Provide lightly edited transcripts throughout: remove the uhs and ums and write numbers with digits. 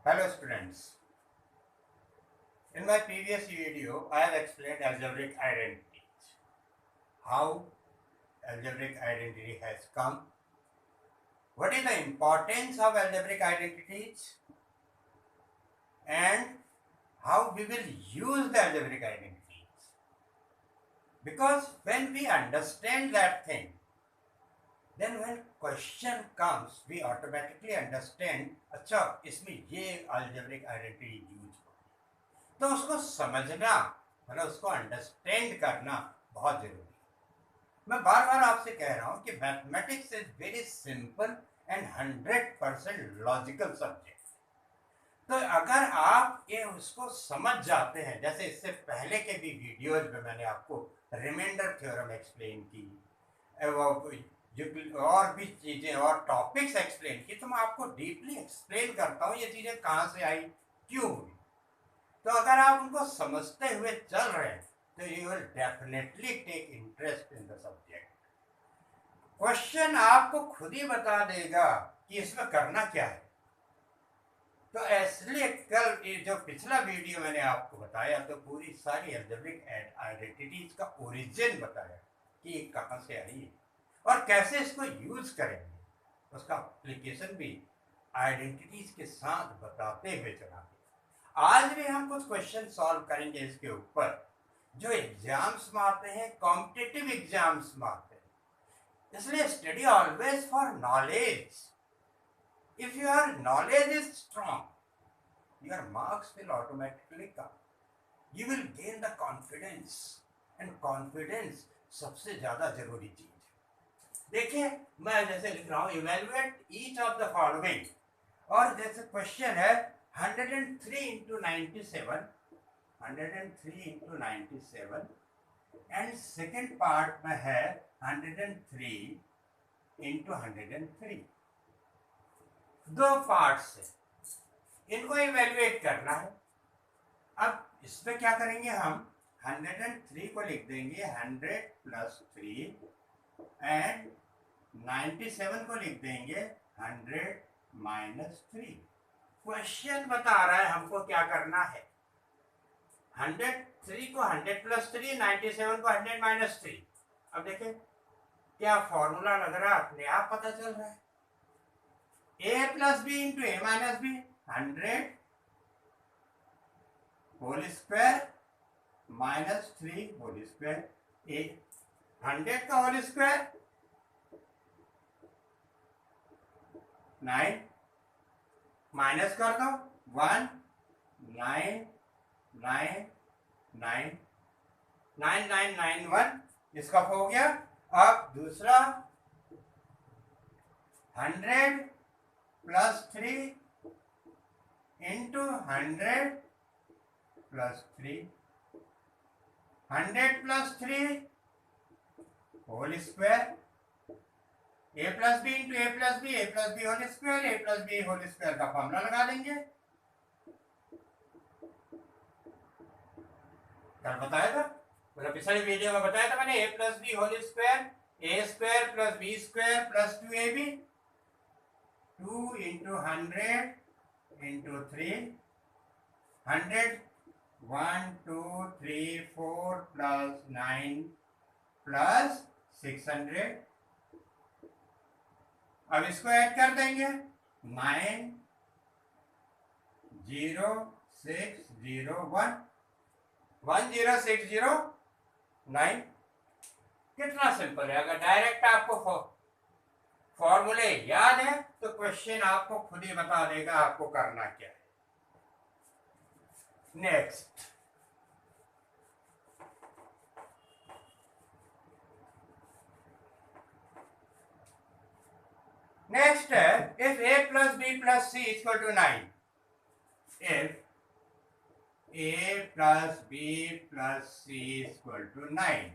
Hello students. In my previous video, I have explained algebraic identities. How algebraic identity has come. What is the importance of algebraic identities and how we will use the algebraic identities. Because when we understand that thing, then when question comes, we automatically understand, अच्छा इसमें ये algebraic identity use तो उसको समझना मतलब उसको understand करना बहुत जरूरी है। मैं बार बार आपसे कह रहा हूं कि mathematics is very simple and 100% logical subject. तो अगर आप ये उसको समझ जाते हैं, जैसे इससे पहले के भी वीडियोज में मैंने आपको रिमाइंडर थ्योरम एक्सप्लेन की और भी चीजें और टॉपिक्स एक्सप्लेन की, तो मैं आपको डीपली एक्सप्लेन करता हूँ ये चीजें कहाँ से आई, क्यों हुई। तो अगर आप उनको समझते हुए चल रहे हैं तो you will definitely take interest in the subject. Question आपको खुद ही बता देगा कि इसमें करना क्या है। तो इसलिए कल ये जो पिछला वीडियो मैंने आपको बताया तो पूरी सारी अलजेब्रिक आइडेंटिटीज का ओरिजिन बताया कि ये कहाँ से आई है और कैसे इसको यूज करेंगे, उसका एप्लीकेशन भी आइडेंटिटीज के साथ बताते हुए चला। आज भी हम कुछ क्वेश्चन सॉल्व करेंगे इसके ऊपर जो एग्जाम्स में आते हैं, कॉम्पिटिटिव एग्जाम्स में आते हैं। इसलिए study always for knowledge. If your knowledge is strong, your marks will automatically come. You will gain the confidence and confidence सबसे ज्यादा जरूरी चीज है। देखिए मैं जैसे लिख रहा हूं, evaluate each of the following, और जैसे क्वेश्चन है 103 into 97, 103 into 97 and second part में है 103 into 103। दो पार्ट से इनको इवेल्युएट करना है। अब इसमें क्या करेंगे हम, 103 को लिख देंगे 100 plus 3 एंड 97 को लिख देंगे 100 minus 3। क्वेश्चन बता रहा है हमको क्या करना है। 103 को 100 plus 3, 97 को 100 minus 3। अब देखें क्या फॉर्मूला लग रहा है, अपने आप पता चल रहा है। a plus b into a minus b, 100 whole square minus 3 whole square। a 100 का होल स्क्वायर 9, माइनस कर दो 1, 9, 9, 9, 9, 9, 9, 1, इसका हो गया। अब दूसरा 100 plus 3 into 100 plus 3, 100 plus 3 whole square, a plus b into a plus b, a plus b whole square, a plus b whole square का formula लगा देंगे। कल बताया था, मतलब पिछले वीडियो में बताया था मैंने, a plus b whole square, a square plus b square plus 2ab, 2 into 100 into 3, 100 1 2 3 4 plus 9 plus 600। अब इसको ऐड कर देंगे 9 0 6 0 1 1 0 6 0 9। कितना सिंपल है। अगर डायरेक्ट आपको फॉर्मूले याद है तो क्वेश्चन आपको खुद ही बता देगा आपको करना क्या है। नेक्स्ट, नेक्स्ट है if a plus b plus c equal to 9, if a plus b plus c is equal to 9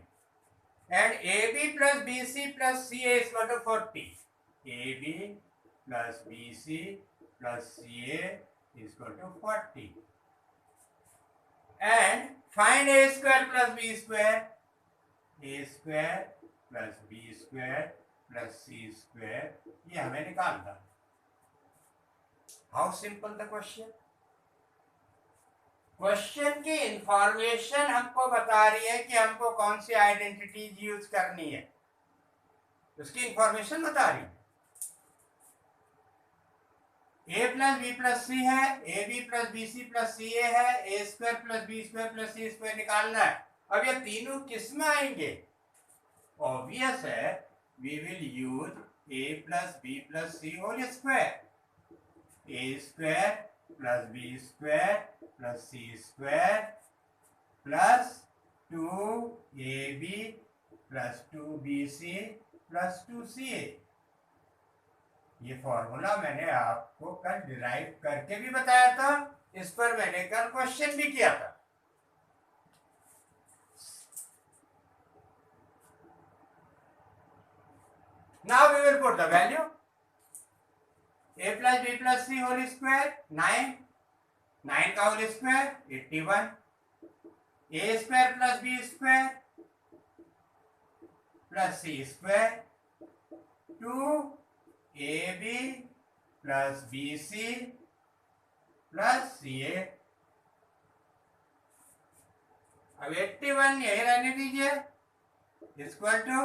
and ab plus bc plus ca is equal to 40, ab plus bc plus ca is equal to 40 and find a square plus b square, a square plus b square plus C square, ये हमें निकालना। How simple the question. Question की information हमको बता रही है कि हमको कौन सी आइडेंटिटीज यूज करनी है, उसकी इंफॉर्मेशन बता रही है। A plus B plus C है, A B plus B C plus C A है, A square plus B square plus C square निकालना है। अब ये तीनों किस में आएंगे? ऑब्वियस है, we will use A plus B plus C whole square, A square plus B square plus C square plus 2ab plus 2bc plus 2ca। ये फॉर्मूला मैंने आपको कल डिराइव करके भी बताया था, इस पर मैंने कल क्वेश्चन भी किया था। Now we will put the value. A plus b plus c whole square 9, 9 का whole square 81, a square plus b square plus c square 2ab plus bc plus ca। अब 81 यही रहने दीजिए, इक्वल टू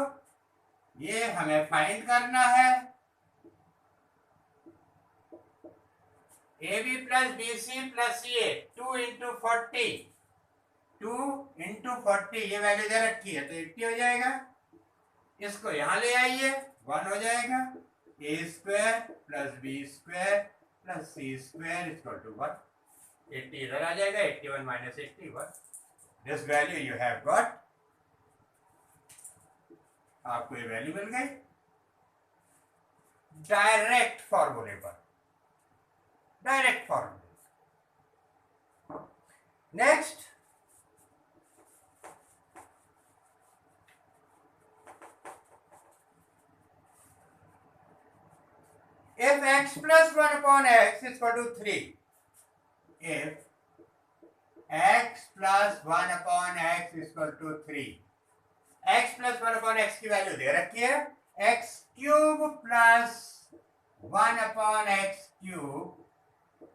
ये हमें फाइंड करना है A B plus B C plus C A 2 into 40, 2 into 40 ये वैल्यू दे रखी है तो 80 हो जाएगा। इसको यहां ले आइए, 1 हो जाएगा। A square plus B square plus C square equal to 1। 80 इधर आ जाएगा, 81 minus 81। This value you have got. आपको ये वैल्यू मिल गई डायरेक्ट फॉर्मूले पर, डायरेक्ट फॉर्मूले। Next, if x plus 1 upon x is equal to 3, if x plus 1 upon x is equal to 3, x plus 1 upon x की वैल्यू दे रखी है, x cube plus 1 upon x cube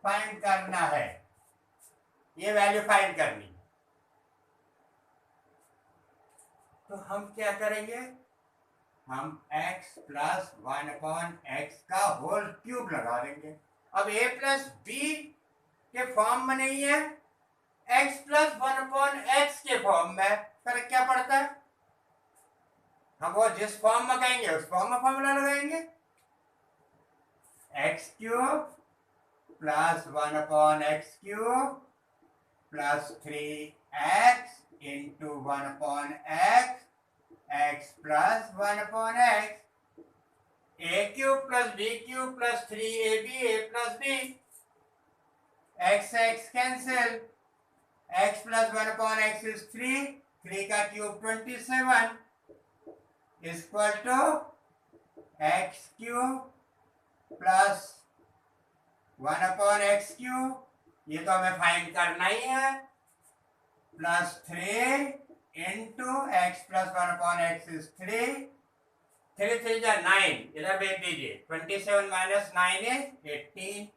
find करना है। ये value find करनी, तो हम क्या करेंगे? हम x प्लस 1 अपॉन एक्स का होल क्यूब लगा देंगे। अब a प्लस बी के फॉर्म में नहीं है, x प्लस 1 अपॉन एक्स के फॉर्म में। फर्क क्या पड़ता है? हम वो जिस फॉर्म में कहेंगे उस फॉर्म में फॉर्मूला लगाएंगे। X cube plus 1 upon x cube plus 3x into 1 upon x, x plus 1 upon x, a cube plus b cube plus 3ab a plus b, x x cancel, x plus 1 upon x is 3, 3 का cube 27 equal to x cube plus 1 upon x cube, ये तो हमें find करना ही है, plus 3 into x plus 1 upon x is 3, 3 3 जा 9, इधर भेज दीजिए, 27 minus 9 is 18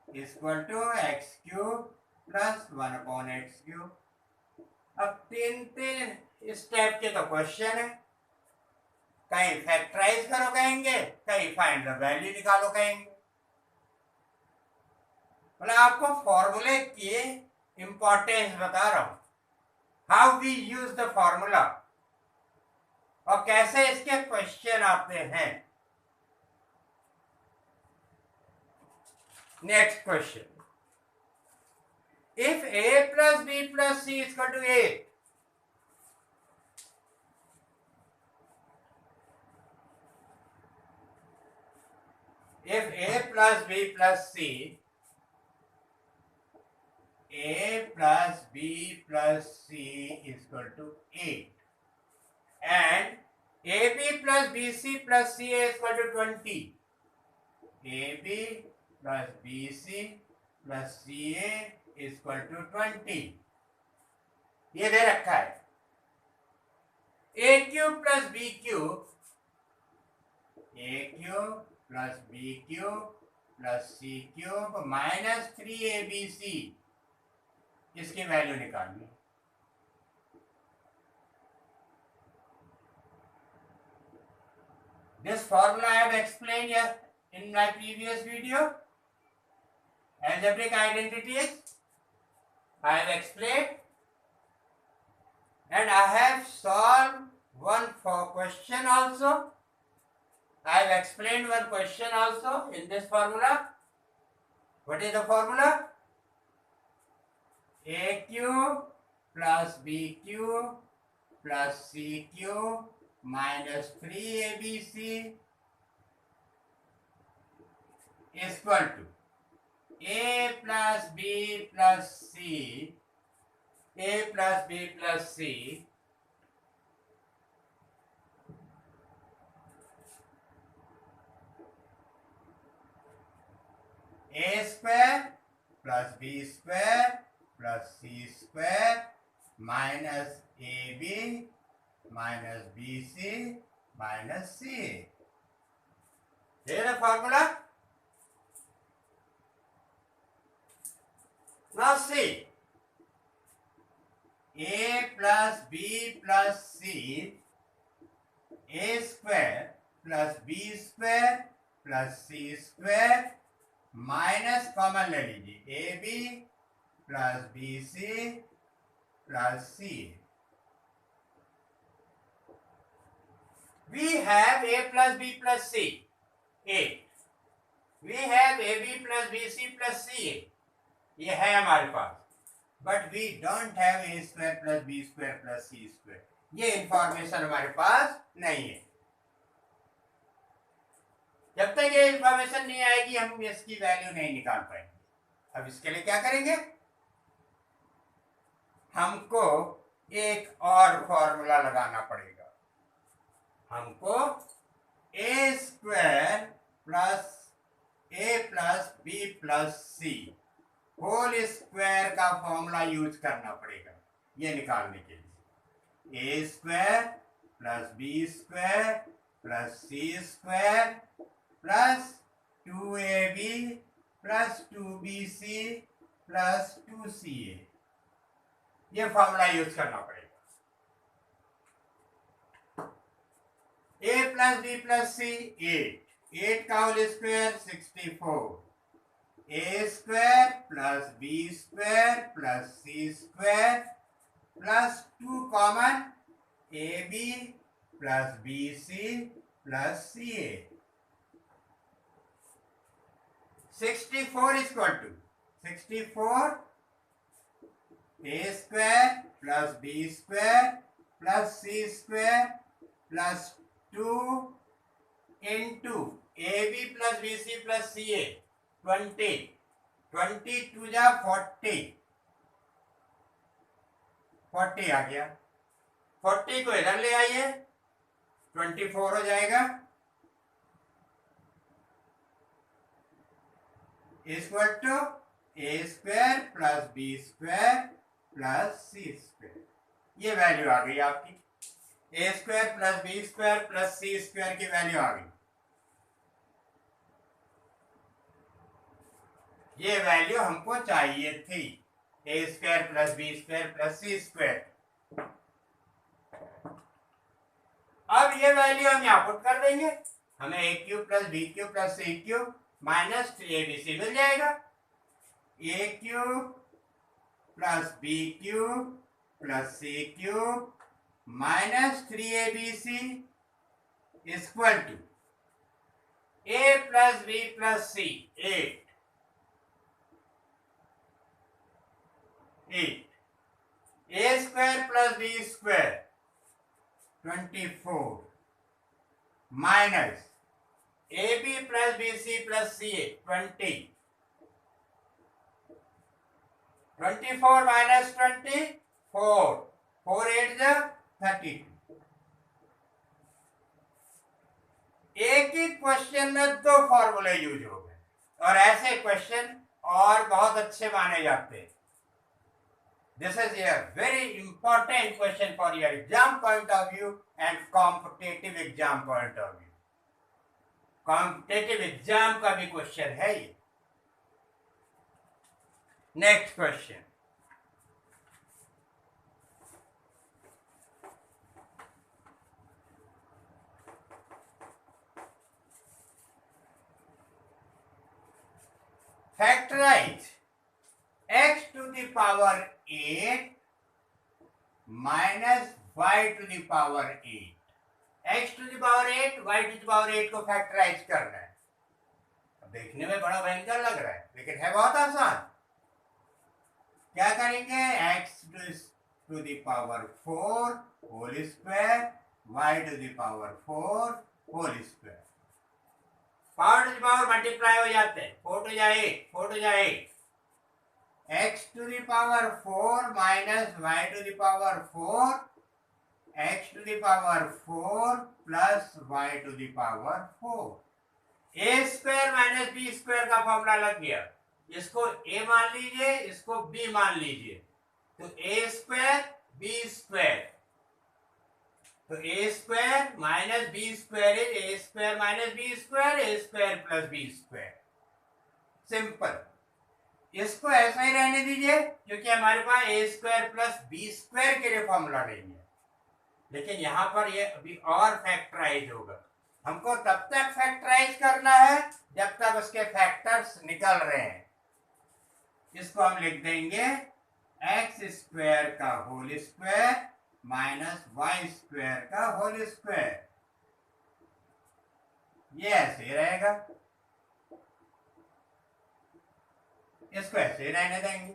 equal to x cube plus 1 upon x cube. अब तीन स्टेप के तो क्वेश्चन है, कहीं फैक्टराइज करो कहेंगे, कहीं फाइंड द वैल्यू निकालो कहेंगे। मतलब आपको फॉर्मूले की इंपॉर्टेंस बता रहा हूं, how we use the formula और कैसे इसके क्वेश्चन आते हैं। Next question, if a plus b plus c is equal to 8, if a plus b plus c, a plus b plus c is equal to 8 and ab plus bc plus ca is equal to 20, ab plus bc plus ca is equal to 20, ये दे रखा है। a cube plus b cube, a cube plus b cube plus c cube minus 3abc, इसकी value निकालनी। This formula I have explained in my previous video. Algebraic identities I have explained, and I have solved one for question also. I have explained one question also in this formula. What is the formula? A cube plus b cube plus c cube minus 3abc is equal to a plus b plus c, a plus b plus c a square plus b square plus c square minus ab minus bc minus c. Here is the formula. Now see, a plus b plus c, a square plus b square plus c square minus common ले लीजिए, a B plus B C plus c. We have a plus b plus c, a. We have ab plus bc plus ca. ये है हमारे पास. But we don't have a square plus b square plus c square. ये information हमारे पास नहीं है. जब तक ये इंफॉर्मेशन नहीं आएगी हम इसकी वैल्यू नहीं निकाल पाएंगे. अब इसके लिए क्या करेंगे, हमको एक और फॉर्मूला लगाना पड़ेगा. हमको a square plus a plus B plus C whole square का फॉर्मूला यूज करना पड़ेगा ये निकालने के लिए. A square plus B square plus C square plus 2ab plus 2bc plus 2ca, ये फॉर्मूला यूज करना पड़ेगा. a plus B plus c 8 का whole square 64, a square plus B square plus C square plus 2 common ab plus bc plus ca. 64 is equal to 64 a square plus b square plus c square plus 2 into ab plus bc plus ca 20. 22 जा 40, 40 आ गया. 40 को इधर ले आइए 24 हो जाएगा. Equal to a square plus B square plus C square. ये value आ गई आपकी. A square plus B square plus C square की वैल्यू आ गई. ये वैल्यू हमको चाहिए थी, a square plus B square plus C square. अब ये वैल्यू हम यहाँ पुट कर देंगे. हमें a cube plus b cube plus c cube minus 3abc मिल जाएगा. A cube plus b cube plus c cube minus 3abc equal to a plus B plus c 8. A square plus B square 24 minus ab plus bc plus ca 20. 24 minus 24, 4 8 जा 32. एक ही question में दो फॉर्मूले use हो गए और ऐसे question और बहुत अच्छे माने जाते हैं. This is a very important question for your exam point of view and competitive exam point of view. Competitive exam का भी क्वेश्चन है ये। Next question, factorize x to the power 8 minus y to the power 8। x to the power 8 y to the power 8 को factorise करना है। देखने में बड़ा भयंकर लग रहा है लेकिन है बहुत आसान। क्या करेंगे, x to the power 4 whole square y to the power 4 whole square। Power to the power multiply हो जाते हैं, 4 टू जा 8, 4 टू जा 8। x to the power 4 minus y to the power 4 x to the power 4 plus y to the power 4। a square minus b square का formula लग गया। इसको a मान लीजिए, इसको b मान लीजिए, तो a स्क्वायर b स्क्वायर, तो a square minus b square is a square minus b square, a square plus B square. Simple. इसको ऐसा ही रहने दीजिए क्योंकि हमारे पास a square plus B square के लिए फॉर्मूला नहीं है, लेकिन यहाँ पर ये अभी और फैक्टराइज होगा। हमको तब तक फैक्टराइज करना है जब तक उसके फैक्टर्स निकल रहे हैं। इसको हम लिख देंगे एक्स स्क्वायर का whole square minus y square का होल स्क्वायर। ये ऐसे रहेगा, इसको ऐसे रहने देंगे।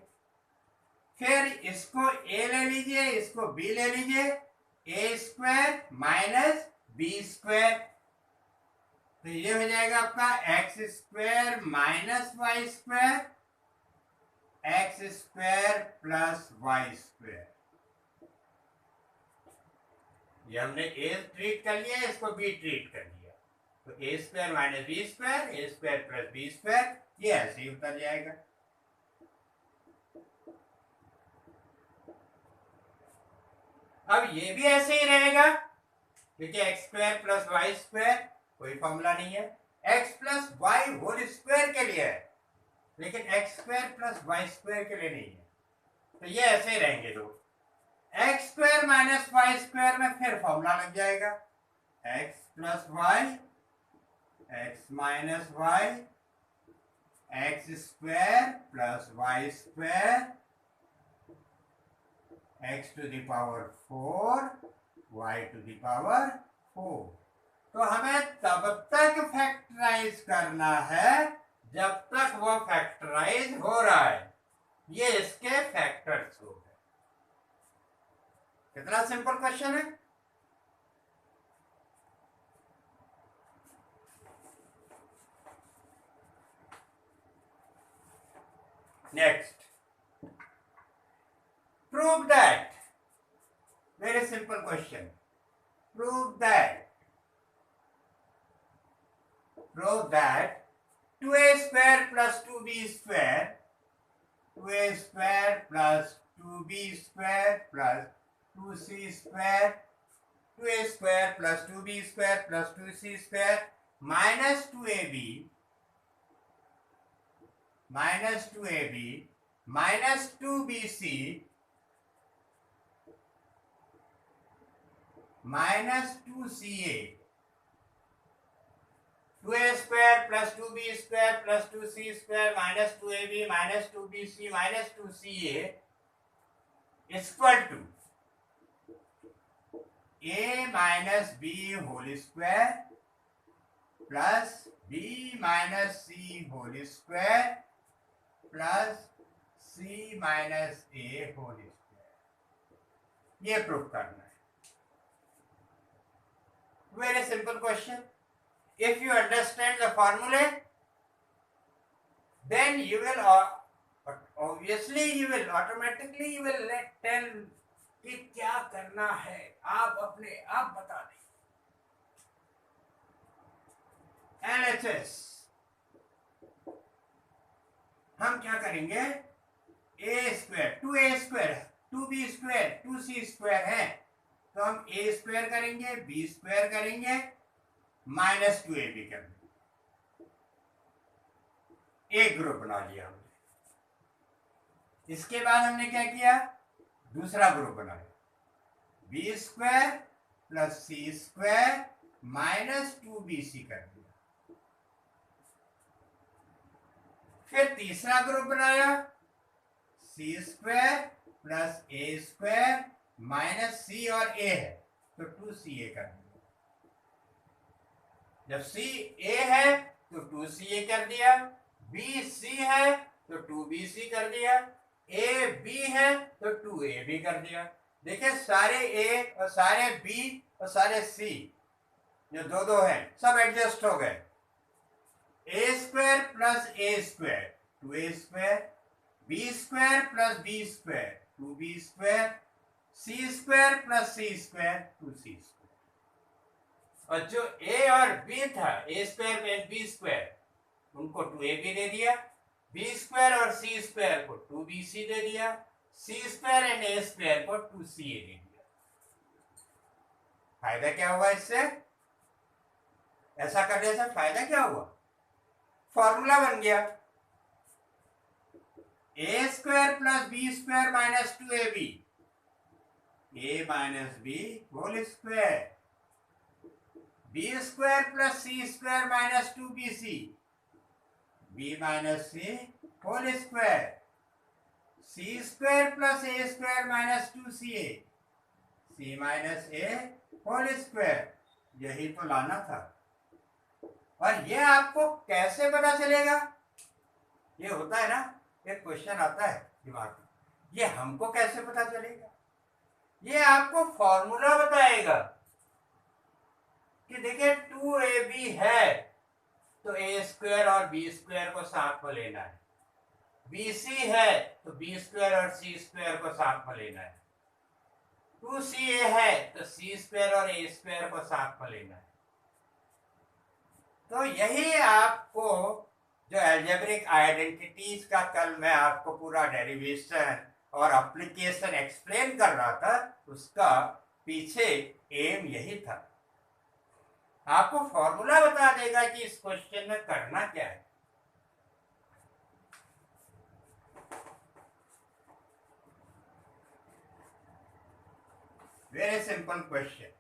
फिर इसको a ले लीजिए, इसको b ले लीजिए, a square minus b square, तो ये हो जाएगा आपका x square minus y square x square plus y square. ये हमने a ट्रीट कर लिया, इसको b ट्रीट कर लिया, तो a square minus b square, a square plus B square, ये ऐसे ही उतर जाएगा। अब ये भी ऐसे ही रहेगा क्योंकि x square plus y square कोई फॉर्मूला नहीं है, x plus y whole square के लिए है लेकिन x square plus y square के लिए नहीं है, तो ये ऐसे ही रहेंगे दो। X square minus y square में फिर फॉर्मूला लग जाएगा, x plus y x minus y x square plus y square x to the power 4 y to the power 4। तो हमें तब तक फैक्टराइज करना है जब तक वो फैक्टराइज हो रहा है। ये इसके फैक्टर्स हो गए। कितना सिंपल क्वेश्चन है। Next, prove that, very simple question, prove that 2a square plus 2b square 2a square plus 2b square plus 2c square 2a square plus 2b square plus 2c square minus 2ab minus 2bc minus 2ca 2a square plus 2b square plus 2c square minus 2ab minus 2bc minus 2ca is equal to a minus b whole square plus b minus c whole square plus c minus a whole square। ये prove करना है। Very simple question. If you understand the formula, then you will obviously you will automatically you will tell कि क्या करना है, आप अपने आप बता दें। LHS हम क्या करेंगे, a square 2a square 2b square 2c square है तो हम a स्क्वायर करेंगे b स्क्वायर करेंगे माइनस 2ab करेंगे। एक ग्रुप बना लिया हमने। इसके बाद हमने क्या किया, दूसरा ग्रुप बनाया, बी स्क्वायर प्लस सी स्क्वायर माइनस 2bc कर दिया। फिर तीसरा ग्रुप बनाया, सी square plus a square minus सी और ए है तो 2ca कर दिया। जब सी ए है तो 2ca कर दिया, बी सी है तो 2bc कर दिया, ए बी है तो 2ab कर दिया। देखिए सारे ए और सारे बी और सारे सी जो दो दो हैं सब एडजस्ट हो गए। A square plus a square 2a square, b square plus B square 2b square, c square plus C square 2c square. और जो ए और बी था, a square plus B square, उनको 2ab दे दिया, बी स्क्वायर और सी square को 2bc दे दिया, सी square and A square को 2ca दे दिया। फायदा क्या हुआ इससे, ऐसा करने से फायदा क्या हुआ, फॉर्मूला बन गया a square plus B square minus 2ab, a minus b whole square, b square plus C square minus 2bc, b minus c whole square, c square plus a square minus 2ca, c minus a whole square. यही तो लाना था। और ये आपको कैसे पता चलेगा, ये होता है ना, एक क्वेश्चन आता है दिमाग में, ये हमको कैसे पता चलेगा, ये आपको फॉर्मूला बताएगा कि देखिए 2ab है तो ए स्क्वायर और बी स्क्वायर को साथ में लेना है, bc है तो बी स्क्वायर और सी स्क्वायर को साथ में लेना है, 2ca है तो सी स्क्वायर और ए स्क्वायर को साथ में लेना है। तो यही आपको जो अलजेब्रिक आइडेंटिटीज का कल मैं आपको पूरा डेरिवेशन और एप्लीकेशन एक्सप्लेन कर रहा था, उसका पीछे एम यही था, आपको फॉर्मूला बता देगा कि इस क्वेश्चन में करना क्या है। Very simple question.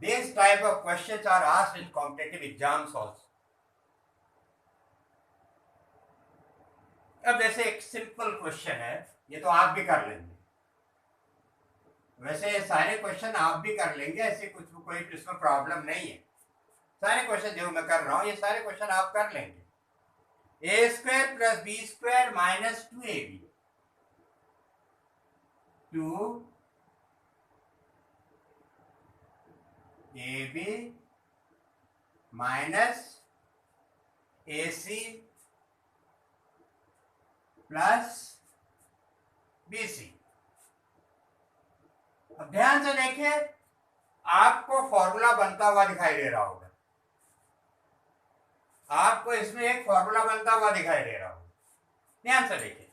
These type of questions are asked in competitive exams also. अब जैसे एक सिंपल क्वेश्चन है, ये तो आप भी कर लेंगे, वैसे सारे क्वेश्चन आप भी कर लेंगे, ऐसे कुछ कोई इसमें प्रॉब्लम नहीं है। सारे क्वेश्चन जो मैं कर रहा हूँ ये सारे क्वेश्चन आप कर लेंगे। A square plus B square minus 2ab, 2ab minus ac plus bc। अब ध्यान से देखिए, आपको फॉर्मूला बनता हुआ दिखाई दे रहा होगा, आपको इसमें एक फॉर्मूला बनता हुआ दिखाई दे रहा होगा। ध्यान से देखिए,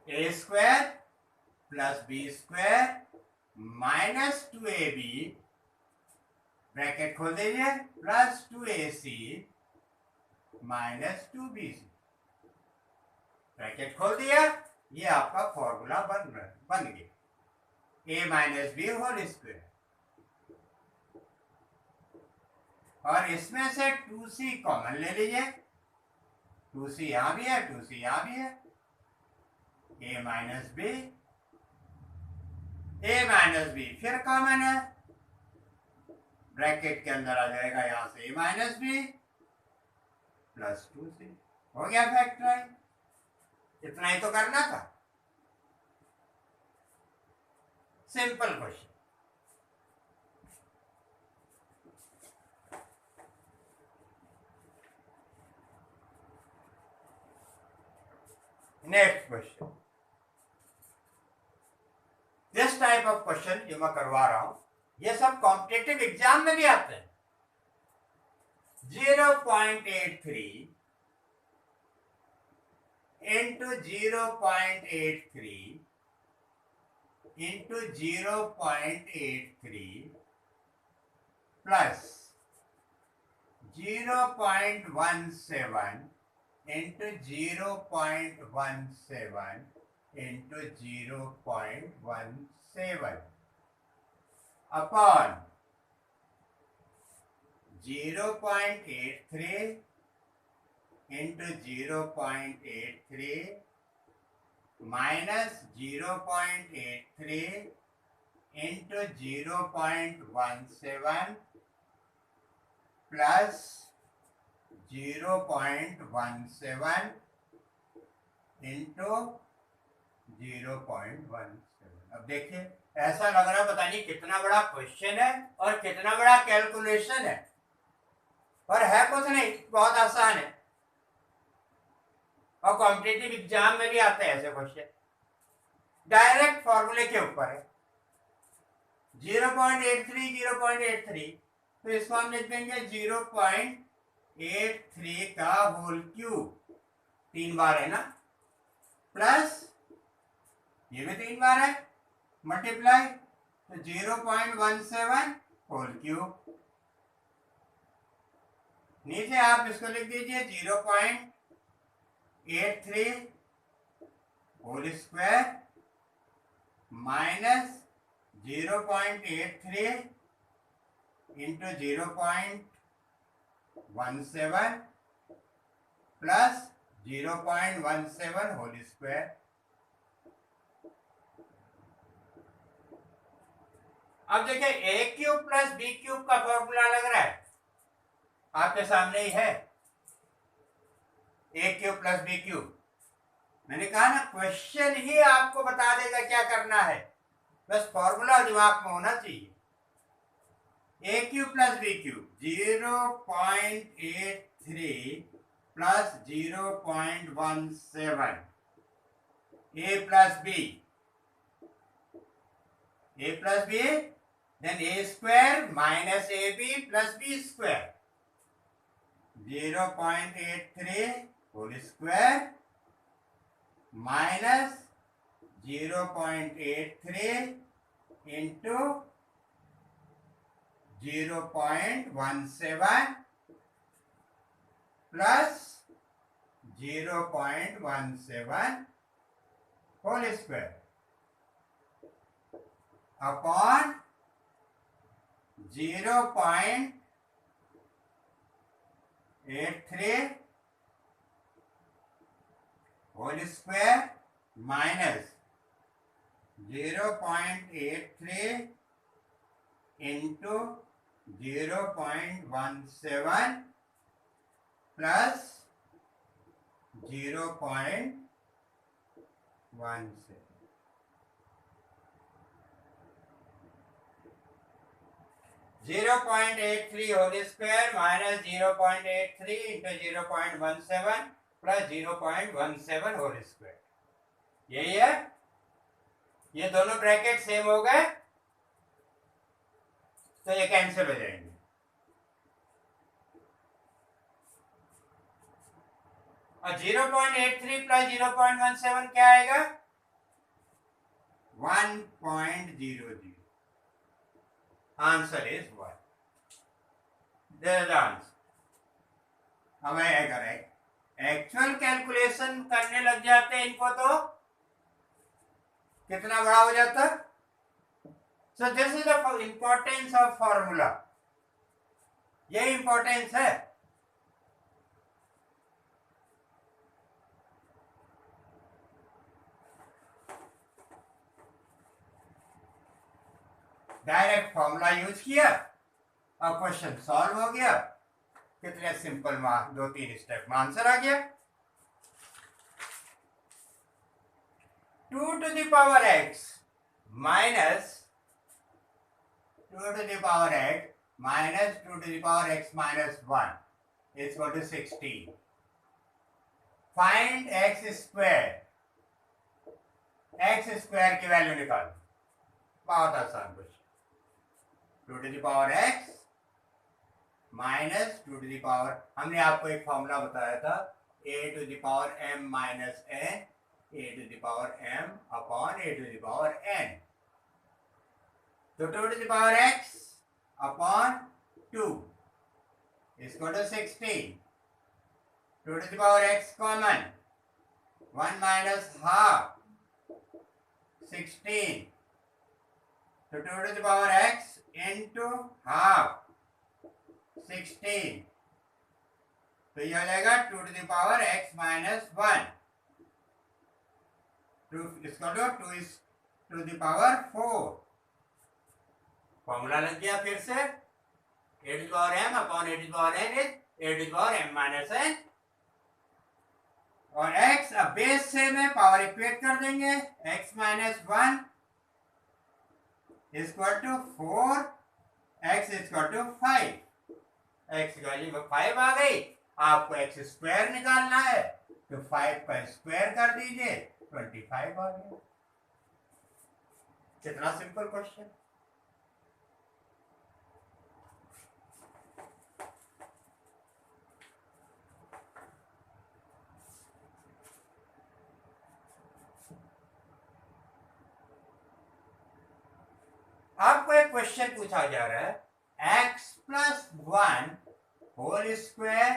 a square plus B square minus 2ab bracket खोल दीजिए plus 2ac minus 2bc bracket खोल दिया, ये आपका फॉर्मूला बन गया, ए माइनस बी होल स्क्वायर। और इसमें से 2c कॉमन ले लीजिए, 2c यहां भी है 2c यहां भी है, ए माइनस बी फिर कॉमन है, ब्रैकेट के अंदर आ जाएगा यहां से ए माइनस बी प्लस 2c, हो गया फैक्टराइज। इतना ही तो करना था, simple question. Next question, this type of question जो मैं करवा रहा हूं ये सब कॉम्पिटिटिव एग्जाम में भी आते हैं। 0.83 into 0.83 into 0.83 plus 0.17 into 0.17 into 0.17 upon 0.83 into 0.83 minus 0.83 into 0.17 plus 0.17 into 0.17। अब देखिए ऐसा लग रहा है पता नहीं कितना बड़ा क्वेश्चन है और कितना बड़ा कैलकुलेशन है, पर है कुछ नहीं, बहुत आसान है और कॉम्पिटिटिव एग्जाम में भी आते हैं ऐसे क्वेश्चन। डायरेक्ट फॉर्मूले के ऊपर है 0.83 0.83, तो इसको हम लिख देंगे 0.83 का होल क्यूब, 3 बार है ना, प्लस ये भी 3 बार है, मल्टीप्लाई तो 0.17 होल क्यूब। नीचे आप इसको लिख दीजिए 0.83 whole square minus 0.83 into 0.17 plus 0.17 whole square. अब देखिए a cube plus b cube का फॉर्मूला लग रहा है आपके सामने ही है, a cube plus b cube. मैंने कहा ना क्वेश्चन ही आपको बता देगा क्या करना है, बस फॉर्मूला दिमाग में होना चाहिए। A cube plus b cube 0.83 plus 0.17 a plus b then a square minus a B plus B square 0.83 whole square minus 0.83 into 0.17 plus 0.17 whole square upon 0.83 whole square minus 0.83 into 0.17 plus 0.17। 0.83 whole square minus 0.83 into 0.17 plus 0.17 whole square, यही है। ये दोनों bracket same हो गए तो ये cancel हो जाएंगे। और 0.83 प्लस 0.17 क्या आएगा 1.00। Answer is 1। This is answer. अब करें एक्चुअल कैलकुलेशन करने लग जाते हैं इनको तो कितना बड़ा हो जाता। So this is the importance of formula, यही इंपॉर्टेंस है। डायरेक्ट फॉर्मूला यूज किया और क्वेश्चन सॉल्व हो गया। कितने सिंपल मार्क 2-3 स्टेप में आंसर आ गया। 2 to the power x minus 2 to the power x minus 2 to the power x minus 1 is equal to 16. Find x square। x square की value निकालो, बहुत आसान question. 2 to the power x minus 2 to the power, हमने आपको एक formula बताया था a to the power m minus n, a to the power m upon a to the power n। तो 2 to the power x upon 2 इसको to 16 to the power x common 1 minus half 16 तो 2 to the power x into half 16 तो ये हो जाएगा 2 to the power x minus 1 इसका 2 is to the power 4 formula लग गया फिर से a to the power m upon a to the power n is a to the power m minus n और x अब बेस से में power equate कर देंगे x minus 1 equal to 4 x equal to 5 x की value 5 आ गई आपको x स्क्वायर निकालना है तो 5 का स्क्वायर कर दीजिए 25 आ गया कितना सिंपल क्वेश्चन आपको एक क्वेश्चन पूछा जा रहा है x plus 1 whole square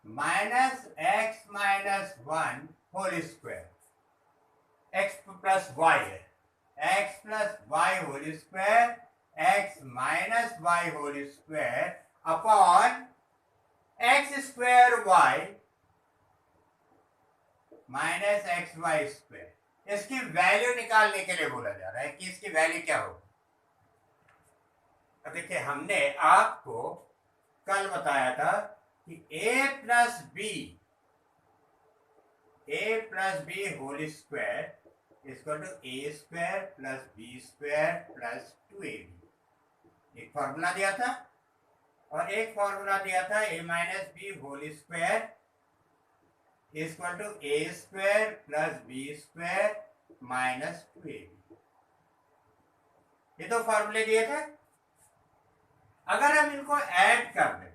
minus x minus 1 whole square x plus y है x plus y whole square x minus y whole square upon x square y minus x y square इसकी value निकालने के लिए बोला जा रहा है कि इसकी वैल्यू क्या होगी। देखिए हमने आपको कल बताया था कि a plus b whole square equal to a square plus B square plus 2ab एक फॉर्मूला दिया था और एक फॉर्मूला दिया था a minus b whole square equal to a square plus B square minus 2ab ये दो फॉर्मूले दिए थे। अगर हम इनको ऐड कर दें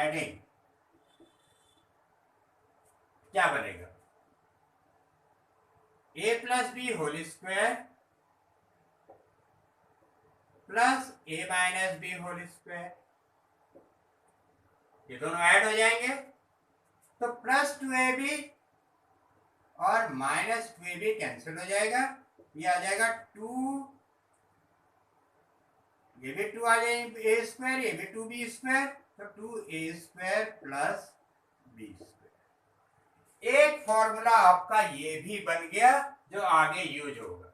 एडिंग क्या बनेगा a plus b whole square plus a minus b whole square ये दोनों ऐड हो जाएंगे तो प्लस 2ab और माइनस 2ab कैंसिल हो जाएगा ये आ जाएगा 2 ये भी 2 आ जाएगा ए स्क्वायर ये भी 2b स्क्वायर तो 2a square plus b square एक फॉर्मूला आपका ये भी बन गया जो आगे यूज होगा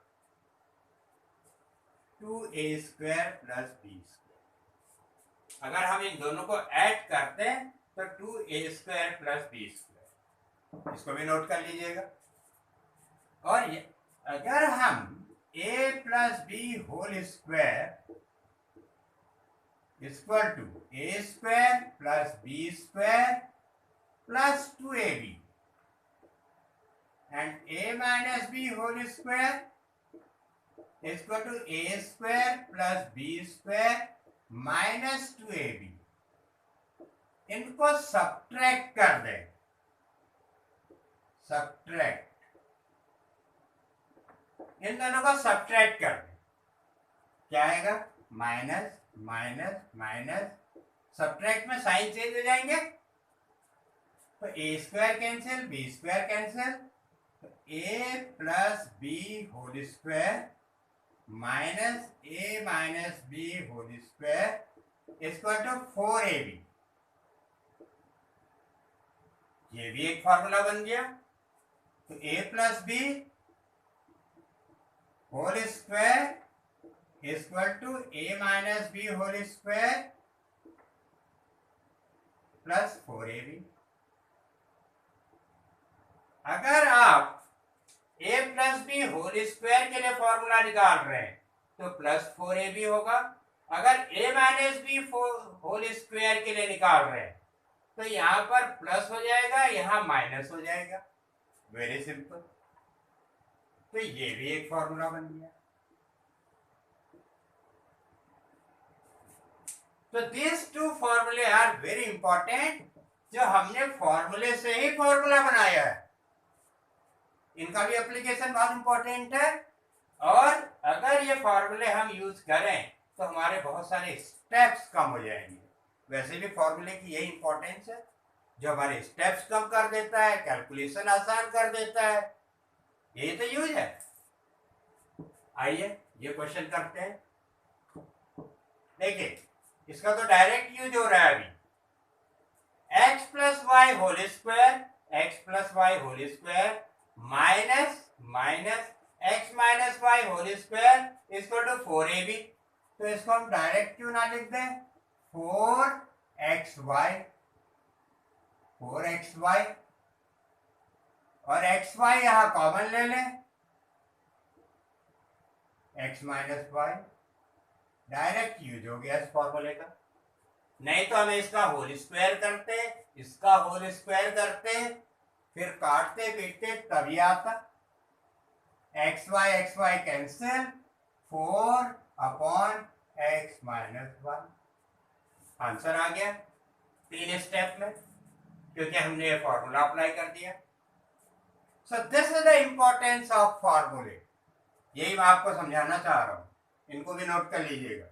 2a square plus b square अगर हम इन दोनों को ऐड करते हैं तो 2a square plus b square इसको भी नोट कर लीजिएगा। और अगर हम a plus b whole square equal to a square plus B square plus 2ab and a minus b whole square equal to a square plus B square minus 2ab इनको subtract कर दें इन दोनों को सब्ट्रैक्ट कर दें क्या आएगा minus minus minus subtract में साइन चेंज हो जाएंगे तो a square cancel b square cancel तो a plus b whole square minus a minus b whole square equal to 4ab ये भी एक फॉर्मूला बन गया तो a plus b whole square equal to a minus b whole square plus 4ab अगर आप a plus b whole square के लिए फॉर्मूला निकाल रहे हैं तो प्लस 4ab होगा अगर a minus b whole square के लिए निकाल रहे हैं तो यहाँ पर प्लस हो जाएगा यहाँ माइनस हो जाएगा वेरी सिंपल तो ये भी एक फॉर्मूला बन गया। तो दिस टू फॉर्मूले आर वेरी इंपॉर्टेंट जो हमने फॉर्मूले से ही फॉर्मूला बनाया है इनका भी एप्लीकेशन बहुत इंपॉर्टेंट है और अगर ये फॉर्मूले हम यूज करें तो हमारे बहुत सारे स्टेप्स कम हो जाएंगे वैसे भी फॉर्मूले की यही इंपॉर्टेंस है, जो हमारे स्टेप्स कम कर देता है, कैलकुलेशन आसान कर देता है, यही तो यूज है। आइए ये क्वेश्चन करते हैं। देखिए इसका तो डायरेक्ट यूज हो रहा है अभी। x plus y whole square, x plus y whole square minus minus x minus y whole square equal to 4ab। तो इसको हम डायरेक्ट क्यों ना लिख दें, 4xy, 4xy, और xy यहां कॉमन ले लें, x minus y, direct use हो गया इस फॉर्मूले का। नहीं तो हमें इसका होल स्क्वायर करते, इसका होल स्क्वायर करते, फिर काटते पीटते तभी आता। X y cancel, 4/x minus 1। Answer आ गया 3 स्टेप में, क्योंकि हमने ये फॉर्मूला अप्लाई कर दिया। So this is the importance of फॉर्मूले। यही मैं आपको समझाना चाह रहा हूं, इनको भी नोट कर लीजिएगा।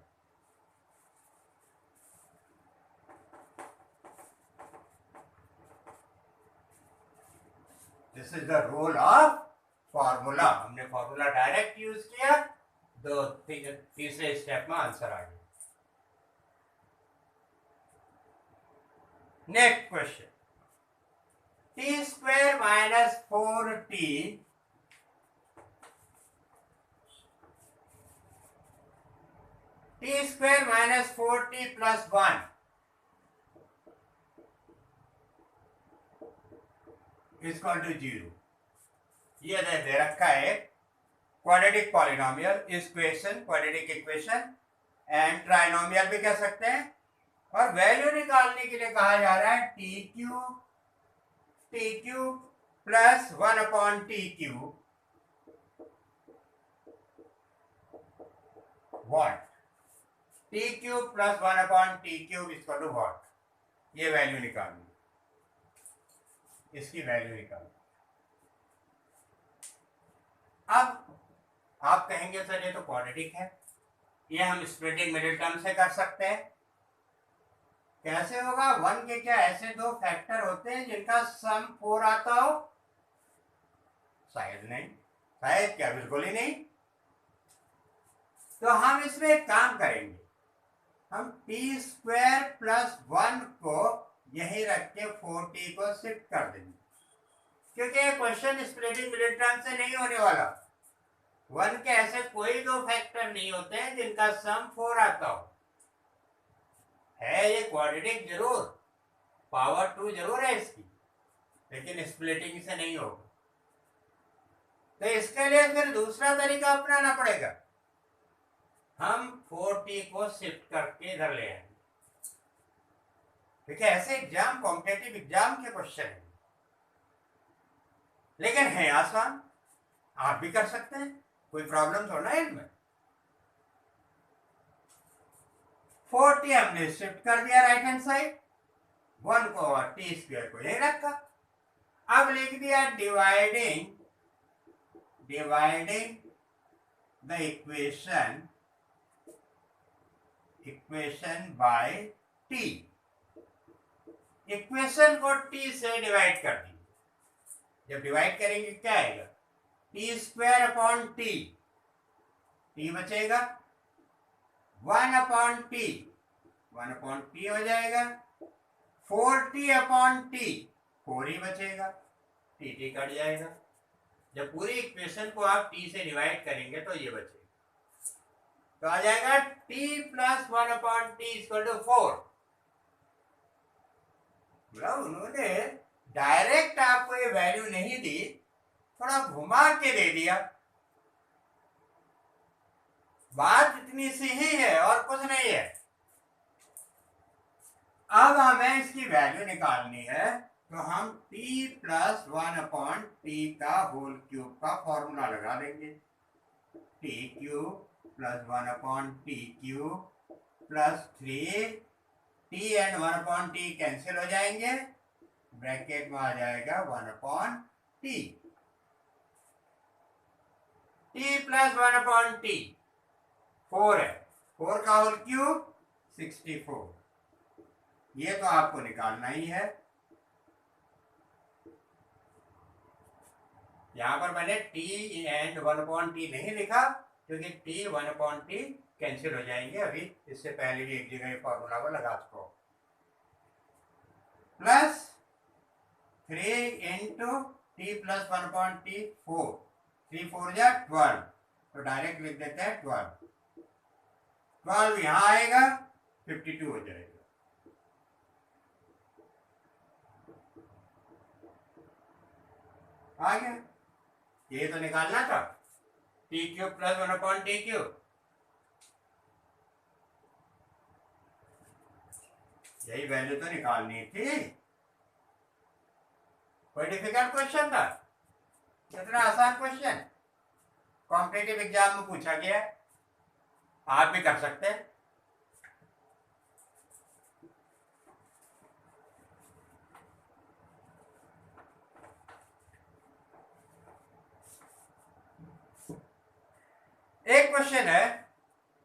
This is the role of formula. हमने फॉर्मूला डायरेक्ट यूज किया, तो तीसरे स्टेप में आंसर आ गया। Next question, t square minus 4t t square minus 4t plus 1 equal to 0। ये दे रखा है quadratic polynomial equation, quadratic equation and trinomial भी कह सकते हैं। और वैल्यू निकालने के लिए कहा जा रहा है t cube plus 1/t cube what, t cube plus 1/t cube equal to what. ये वैल्यू निकालनी, इसकी वैल्यू निकालनी। अब आप कहेंगे सर ये तो क्वाड्रेटिक है, ये हम स्प्लिटिंग मिडिल टर्म से कर सकते हैं। कैसे होगा, 1 के क्या ऐसे दो फैक्टर होते हैं जिनका सम 4 आता हो? शायद नहीं, शायद क्या, बिल्कुल ही नहीं। तो हम इसमें एक काम करेंगे, हम टी स्क्वायर प्लस 1 को यही रख के 4t को शिफ्ट कर देंगे, क्योंकि ये क्वेश्चन स्प्लिटिंग मिडिल टर्म से नहीं होने वाला। 1 के ऐसे कोई दो फैक्टर नहीं होते हैं जिनका सम 4 आता हो। है ये क्वाड्रेटिक जरूर, पावर 2 जरूर है इसकी, लेकिन स्प्लिटिंग से नहीं होगा। तो इसके लिए फिर दूसरा तरीका अपनाना पड़ेगा, हम 4t को शिफ्ट करके इधर ले आएंगे। देखिए ऐसे एग्जाम, कॉम्पिटेटिव एग्जाम के क्वेश्चन है, लेकिन है आसान, आप भी कर सकते हैं, कोई प्रॉब्लम थोड़ा है इनमें। 4t हमने शिफ्ट कर दिया राइट हैंड साइड, 1 को और टी स्क्वायर को यही रखा। अब लिख दिया dividing the equation by t। Equation को t से डिवाइड कर दी। जब डिवाइड करेंगे क्या आएगा, T square upon T, T बचेगा, 1/t, 1/t हो जाएगा, 4t अपॉन टी, 4 ही बचेगा, टी कट जाएगा। जब पूरी इक्वेशन को आप t से डिवाइड करेंगे तो ये बचेगा, तो आ जाएगा t plus 1/t equal to 4। मतलब उन्होंने डायरेक्ट आपको ये वैल्यू नहीं दी, थोड़ा घुमा के दे दिया। बात इतनी सी ही है और कुछ नहीं है। अब हमें इसकी वैल्यू निकालनी है, तो हम t प्लस 1/t का होल क्यूब का फॉर्मूला लगा देंगे। t cube plus 1/t cube plus 3t and 1/t cancel हो जाएंगे, ब्रैकेट में आ जाएगा 1/t। t प्लस 1/t 4 है, 4 का होल क्यूब 64, ये तो आपको निकालना ही है। यहां पर मैंने t एंड 1/t नहीं लिखा क्योंकि t 1/t कैंसिल हो जाएंगे। अभी इससे पहले भी एक जगह फॉर्मूला को लगा चुका हूं। Plus 3 into T plus 1/t 4, 3 4 जा 12, तो डायरेक्ट लिख देते हैं 12 यहां आएगा 52 हो जाएगा। आ गया। ये तो निकालना था T cube plus 1/t cube. यही वैल्यू तो निकालनी थी। कोई डिफिकल्ट क्वेश्चन था? कितना आसान क्वेश्चन कॉम्पिटिटिव एग्जाम में पूछा गया है, आप भी कर सकते हैं। एक क्वेश्चन है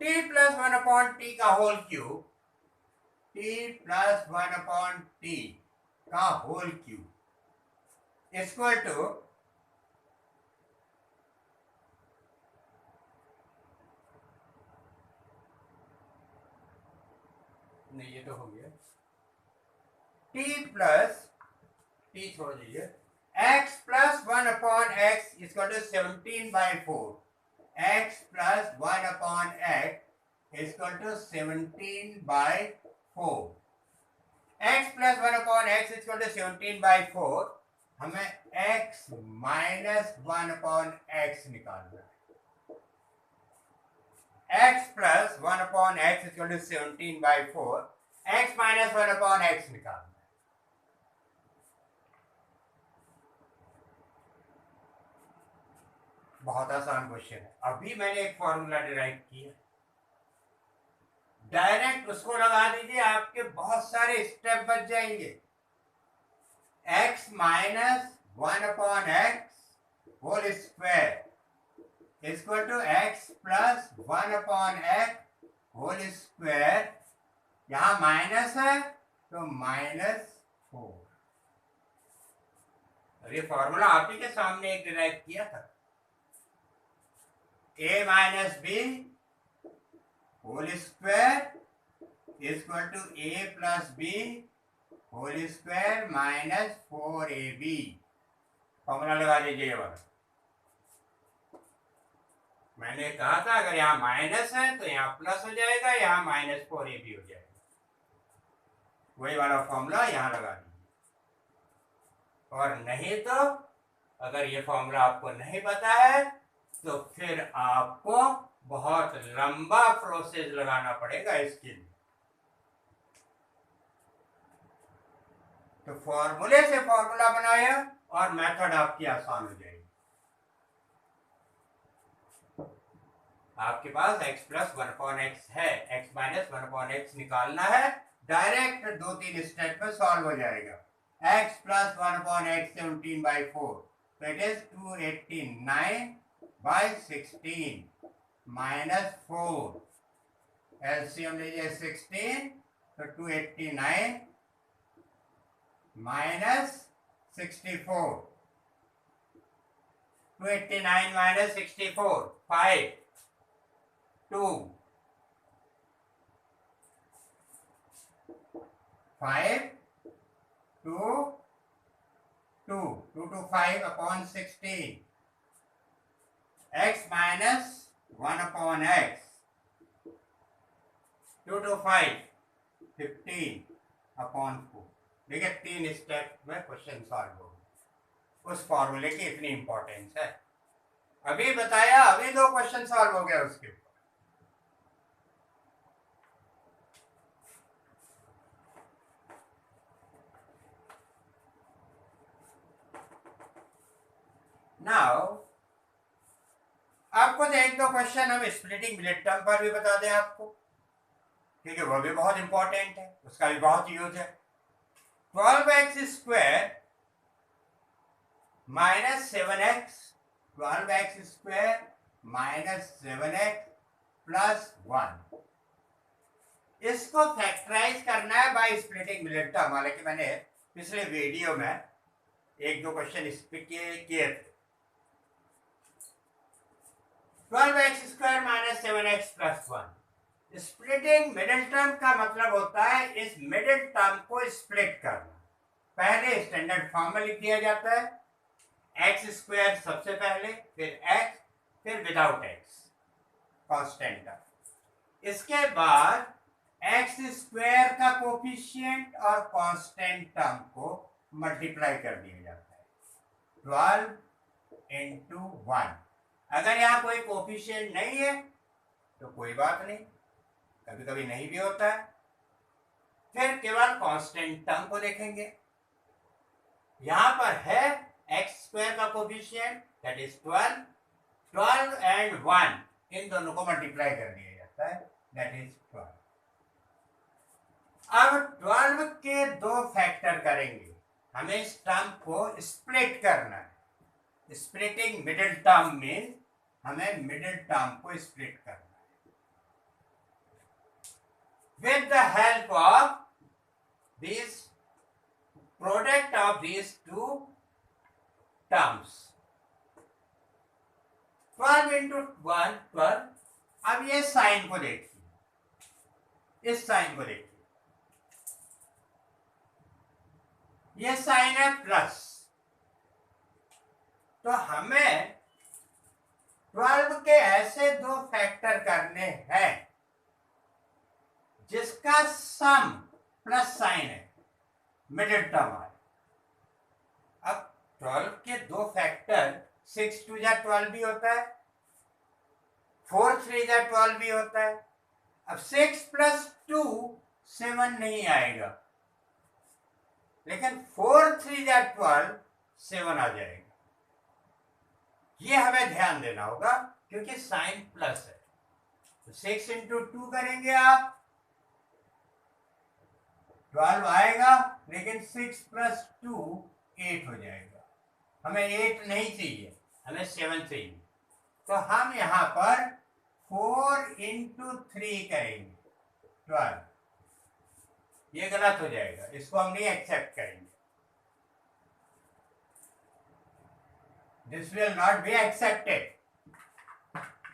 t प्लस 1/t का whole cube, t plus 1/t का होल क्यूब इक्वल टू नहीं, ये तो हो गया t प्लस t छोड़ दीजिए, x plus 1/x equal to 17/4, x plus 1/x equal to 17/4। x plus 1/x equal to 17/4, हमें x माइनस 1/x निकालना है। x plus 1/x equal to 17/4, x minus 1/x निकालना है। बहुत आसान क्वेश्चन है। अभी मैंने एक फॉर्मूला डिराइव किया, डायरेक्ट उसको लगा दीजिए, आपके बहुत सारे स्टेप बच जाएंगे। x minus 1/x whole square equal to x plus 1/x whole square, यहां माइनस है तो -4। ये फॉर्मूला आप ही के सामने एक डिराइव किया था। a minus b whole square equal to a plus b whole square minus 4ab। Formula लगा दीजिए ये वाला। मैंने कहा था अगर यहाँ माइनस है तो यहाँ प्लस हो जाएगा, यहाँ -4ab हो जाएगा। वही वाला फॉर्मूला यहाँ लगा दीजिए। और नहीं तो अगर ये फॉर्मूला आपको नहीं पता है तो फिर आपको बहुत लंबा प्रोसेस लगाना पड़ेगा इसके लिए। तो फॉर्मूले से फॉर्मूला बनाया और मेथड आपकी आसान हो जाएगी। आपके पास x प्लस 1/x है, x माइनस 1/x निकालना है, डायरेक्ट 2-3 स्टेप में सॉल्व हो जाएगा। x प्लस 1/x 17/4, तो इट इज 289/16 माइनस 4। एलसीएम लीजिए 16, तो 289 minus 64, 289 minus 64, 5 2 5 2 2 2 to 5 upon 16, x minus 1/x, 2 to 5 15/4। देखिए 3 स्टेप में क्वेश्चन सॉल्व हो। उस फॉर्मूले की इतनी इंपॉर्टेंस है। अभी बताया, अभी 2 क्वेश्चन सॉल्व हो गया उसके ऊपर। नाउ आपको तो 1-2 क्वेश्चन हम स्प्लिटिंग मिड टर्म पर भी बता दें आपको, क्योंकि वो भी बहुत इंपॉर्टेंट है, उसका भी बहुत यूज है। 12x square minus 7x, 12x square minus 7x plus 1 इसको फैक्टराइज करना है बाय स्प्लिटिंग मिडिल टर्म। हालांकि मैंने पिछले वीडियो में एक दो क्वेश्चन इस पे किए थे। 12x² minus 7x plus 1। Splitting middle term का मतलब होता है इस मिडिल टर्म को स्प्लिट करना। पहले स्टैंडर्ड फॉर्म में लिख दिया जाता है, x² सबसे पहले, फिर x, फिर विदाउट x कांस्टेंट टर्म। इसके बाद x² का कोफिशिएंट और कांस्टेंट टर्म को मल्टीप्लाई कर दिया जाता है 12 इंटू 1। अगर यहाँ कोई कोफिशिएंट नहीं है तो कोई बात नहीं, कभी कभी नहीं भी होता है। फिर केवल कांस्टेंट टर्म को देखेंगे। यहाँ पर है x² का कोफिशिएंट दैट इज 12 एंड 1, इन दोनों को मल्टीप्लाई कर दिया जाता है दैट इज 12। अब 12 के दो फैक्टर करेंगे, हमें इस टर्म को स्प्लिट करना है। स्प्लिटिंग मिडिल टर्म मीन हमें मिडिल टर्म को स्प्लिट करना है with the help of this product of these two terms। 12 into 1 12। अब ये साइन को देखिए, इस साइन को देखिए, ये साइन है प्लस, तो हमें 12 के ऐसे दो फैक्टर करने हैं जिसका सम प्लस साइन है, मिडिल टर्म है। अब 12 के दो फैक्टर 6 2 जा 12 भी होता है, 4 3 जा 12 भी होता है। अब 6 प्लस 2 7 नहीं आएगा, लेकिन 4 3 जा 12 7 आ जाएगा। ये हमें ध्यान देना होगा क्योंकि साइन प्लस है। तो 6 इंटू 2 करेंगे आप, 12 आएगा, लेकिन 6 प्लस 2 8 हो जाएगा। हमें 8 नहीं चाहिए, हमें 7 चाहिए। तो हम यहाँ पर 4 इंटू 3 करेंगे 12। ये गलत हो जाएगा, इसको हम नहीं एक्सेप्ट करेंगे। This will not be accepted.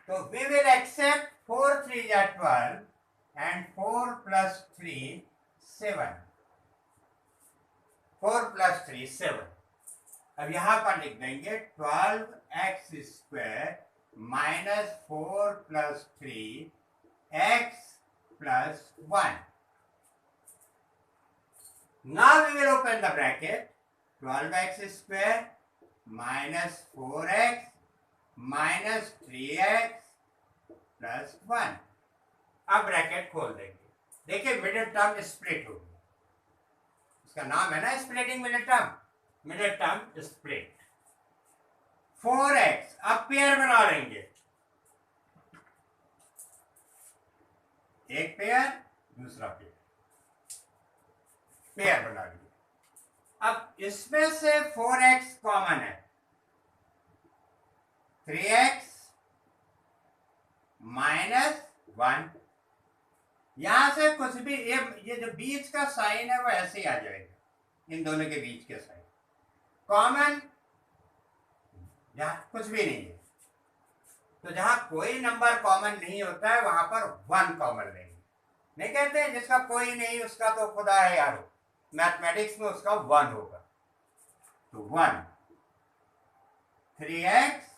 So we will accept 4 3 जा 12 and 4 plus 3 7। 4 plus 3 7। अब यहां पर लिख देंगे 12x² minus 4 plus 3x plus 1। Now we will open the bracket 12x² minus 4x minus 3x plus 1। अब ब्रैकेट खोल देंगे। देखिए मिडिल टर्म स्प्लिट हो गया, इसका नाम है ना splitting middle term, middle term split. 4x अब पेयर बना लेंगे, एक पेयर दूसरा पेयर, पेयर बना लिया। अब इसमें से 4x कॉमन है, 3x माइनस 1। यहां से कुछ भी ये जो बीच का साइन है वो ऐसे ही आ जाएगा, इन दोनों के बीच के साइन कॉमन, जहां कुछ भी नहीं है। तो जहां कोई नंबर कॉमन नहीं होता है वहां पर 1 कॉमन लेंगे। नहीं कहते जिसका कोई नहीं उसका तो खुदा है यारो, मैथमेटिक्स में उसका 1 होगा। तो 1 3x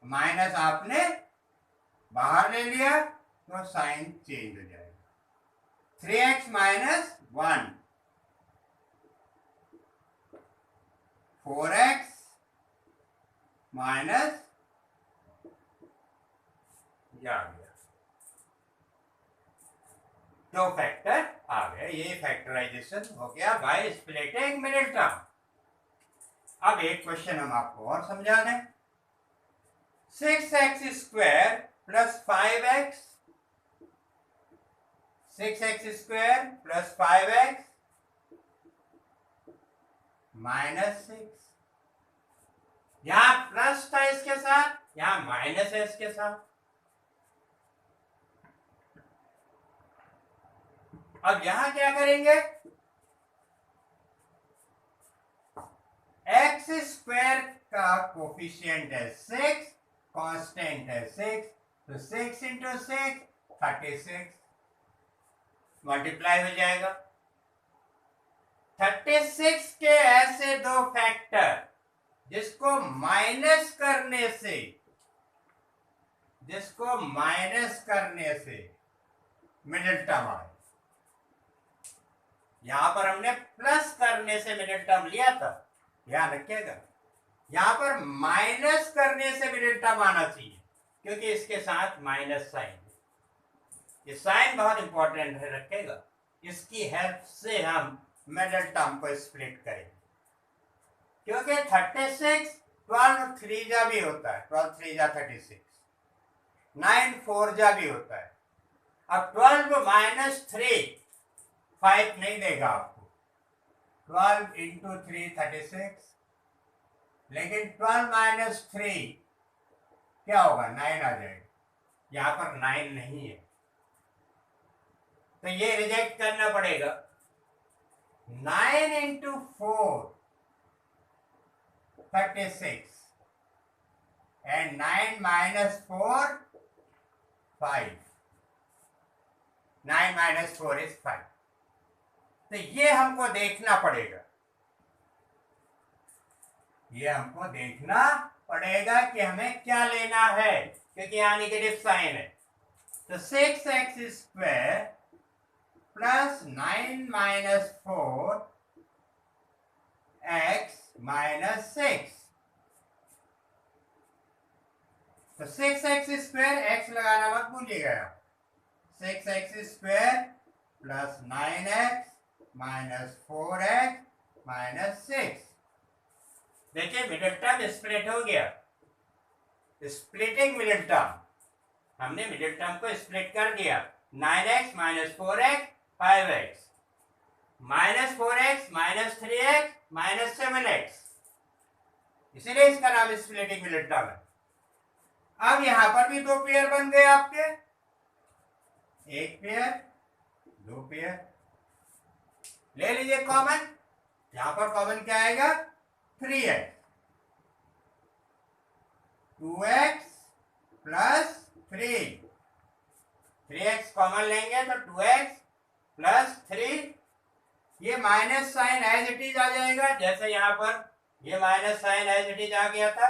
माइनस आपने बाहर ले लिया तो साइन चेंज हो जाएगा। 3x माइनस 1 4x माइनस, आ गया, दो फैक्टर आ गए। ये फैक्टराइजेशन हो गया बाय स्प्लिटिंग मिडिल टर्म। अब एक क्वेश्चन हम आपको और समझा दें। 6x² plus 5x, 6x² plus 5x minus 6। यहां प्लस था इसके साथ, यहां माइनस है इसके साथ। अब यहां क्या करेंगे, एक्स स्क्वायर का कोफिशिएंट है 6, कांस्टेंट है 6, तो 6 इंटू 6 36 मल्टीप्लाई हो जाएगा। 36 के ऐसे दो फैक्टर जिसको माइनस करने से मिडिल टर्म आए। यहां पर हमने प्लस करने से मिडिल टर्म लिया था, ध्यान रखिएगा। यहां पर माइनस करने से मिडिल टर्म आना चाहिए, क्योंकि इसके साथ माइनस साइन, ये साइन बहुत इंपॉर्टेंट है, रखेगा। इसकी हेल्प से हम मिडिल टर्म को स्प्लिट करेंगे, क्योंकि 36 12 3 जा भी होता है, 12 3 जा 36, 9 4 जा भी होता है। अब 12 माइनस 3 5 नहीं देगा आपको, 12 इंटू 3 36, लेकिन 12 माइनस 3 क्या होगा, 9 आ जाएगा। यहां पर 9 नहीं है, तो ये रिजेक्ट करना पड़ेगा। 9 into 4 36 and 9 minus 4 5, 9 minus 4 is 5। तो ये हमको देखना पड़ेगा, कि हमें क्या लेना है, क्योंकि यहाँ निगेटिव साइन है। तो 6x square plus 9 minus 4 x minus 6, तो 6x स्क्वायर, x लगाना मत भूलिएगा, 6x square plus 9x minus 4x minus 6। देखिए मिडिल टर्म स्प्लिट हो गया, स्प्लिटिंग मिडिल टर्म, हमने मिडिल टर्म को स्प्लिट कर दिया। 9x minus 4x 5x minus 4x minus 3x minus 7x, इसीलिए इसका नाम स्प्लिटिंग मिडिल टर्म है। अब यहां पर भी दो पेयर बन गए आपके, एक पेयर दो पेयर ले लीजिए कॉमन। यहां पर कॉमन क्या आएगा, 3x, 2x plus 3x common लेंगे तो 2x प्लस 3, ये minus sign as it is आ जाएगा, जैसे यहां पर ये minus sign as it is आ गया था।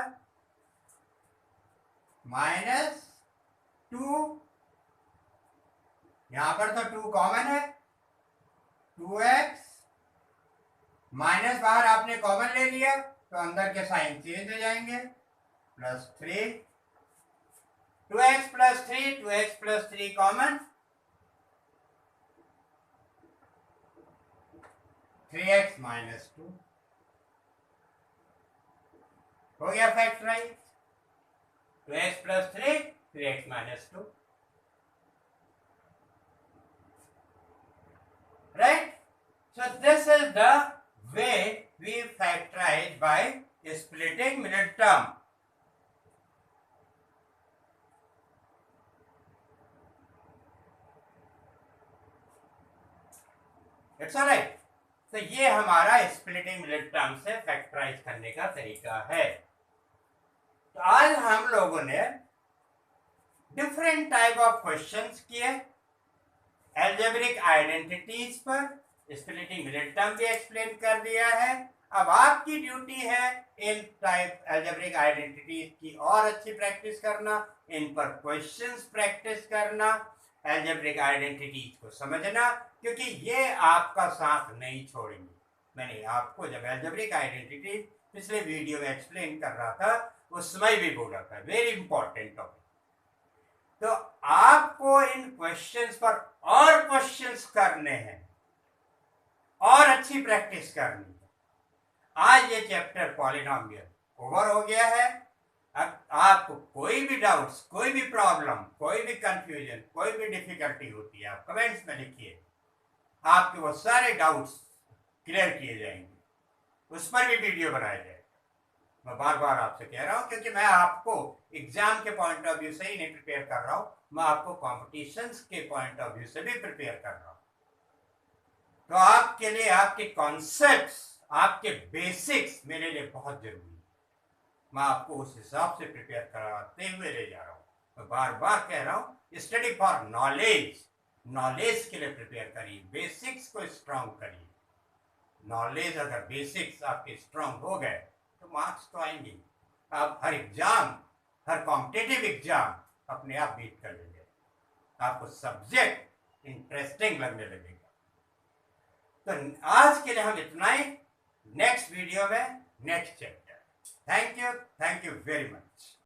माइनस 2, यहां पर तो 2 कॉमन है, 2x माइनस बाहर आपने कॉमन ले लिया तो अंदर के साइन चेंज हो जाएंगे, plus 3, 2x plus 3, 2x plus 3 common, 3x minus 2 हो गया factorise, 2x plus 3, 3x minus 2, right? So this is the way we factorize by splitting middle term. It's alright. तो ये हमारा स्प्लिटिंग मिडिल टर्म से factorise करने का तरीका है। तो आज हम लोगों ने डिफरेंट टाइप ऑफ क्वेश्चंस किए, एल्जेब्रिक आइडेंटिटीज पर स्प्लिटिंग मिडिल टर्म भी एक्सप्लेन कर दिया है। अब आपकी ड्यूटी है इन टाइप एल्जेब्रिक आइडेंटिटीज की और अच्छी प्रैक्टिस करना, इन पर क्वेश्चंस प्रैक्टिस करना, एल्जेब्रिक आइडेंटिटीज को समझना, क्योंकि ये आपका साथ नहीं छोड़ेंगे। मैंने आपको जब एल्जेब्रिक आइडेंटिटी पिछले वीडियो में एक्सप्लेन कर रहा था उस समय भी बोला था, वेरी इंपॉर्टेंट टॉपिक। तो आपको इन क्वेश्चंस पर और क्वेश्चंस करने हैं और अच्छी प्रैक्टिस करनी है। आज ये चैप्टर पॉलिनोमियल ओवर हो गया है। अब आपको कोई भी डाउट्स, कोई भी प्रॉब्लम, कोई भी कंफ्यूजन, कोई भी डिफिकल्टी होती है, आप कमेंट्स में लिखिए, आपके वो सारे डाउट्स क्लियर किए जाएंगे, उस पर भी वीडियो बनाया जाएगा। मैं बार बार आपसे कह रहा हूँ, क्योंकि मैं आपको एग्जाम के पॉइंट ऑफ व्यू से ही नहीं प्रिपेयर कर रहा हूँ, मैं आपको कॉम्पिटिशन्स के पॉइंट ऑफ व्यू से भी प्रिपेयर कर रहा हूँ। तो आपके लिए आपके कॉन्सेप्ट्स, आपके बेसिक्स मेरे लिए बहुत जरूरी है। मैं आपको उस हिसाब से प्रिपेयर कराते हुए ले जा रहा हूँ। मैं बार बार कह रहा हूँ, स्टडी फॉर नॉलेज, नॉलेज के लिए प्रिपेयर करिए, बेसिक्स को स्ट्रांग करिए। नॉलेज अगर बेसिक्स आपके स्ट्रांग हो गए तो मार्क्स तो आएंगे। आप हर एग्जाम, हर कॉम्पिटिटिव एग्जाम अपने आप बीट कर लेंगे। आपको सब्जेक्ट इंटरेस्टिंग लगने लगेगा। तो आज के लिए हम इतना ही। नेक्स्ट वीडियो में next chapter. Thank you very much.